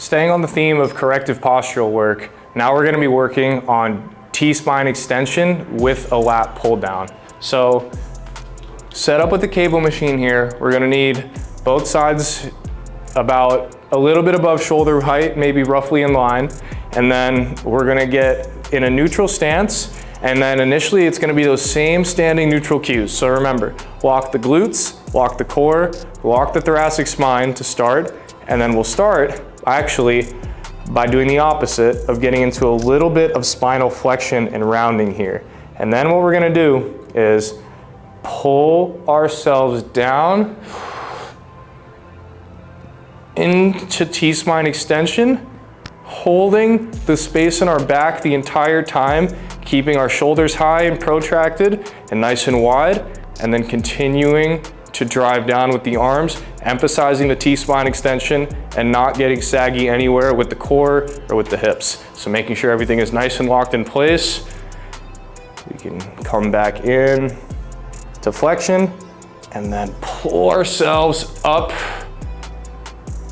staying on the theme of corrective postural work, now we're gonna be working on T-spine extension with a lat pull down. So set up with the cable machine here. We're gonna need both sides about a little bit above shoulder height, maybe roughly in line. And then we're gonna get in a neutral stance. And then initially it's gonna be those same standing neutral cues. So remember, walk the glutes, walk the core, walk the thoracic spine to start. And then we'll start actually by doing the opposite of getting into a little bit of spinal flexion and rounding here. And then what we're gonna do is pull ourselves down into T-spine extension, holding the space in our back the entire time, keeping our shoulders high and protracted and nice and wide, and then continuing to drive down with the arms, emphasizing the T-spine extension and not getting saggy anywhere with the core or with the hips. So making sure everything is nice and locked in place. We can come back in to flexion and then pull ourselves up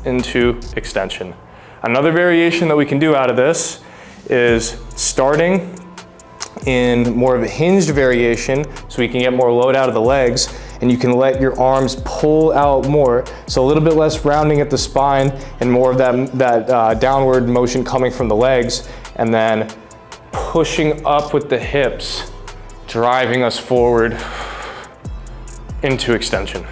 into extension. Another variation that we can do out of this is starting in more of a hinged variation so we can get more load out of the legs, and you can let your arms pull out more. So a little bit less rounding at the spine and more of that downward motion coming from the legs, and then pushing up with the hips, driving us forward into extension.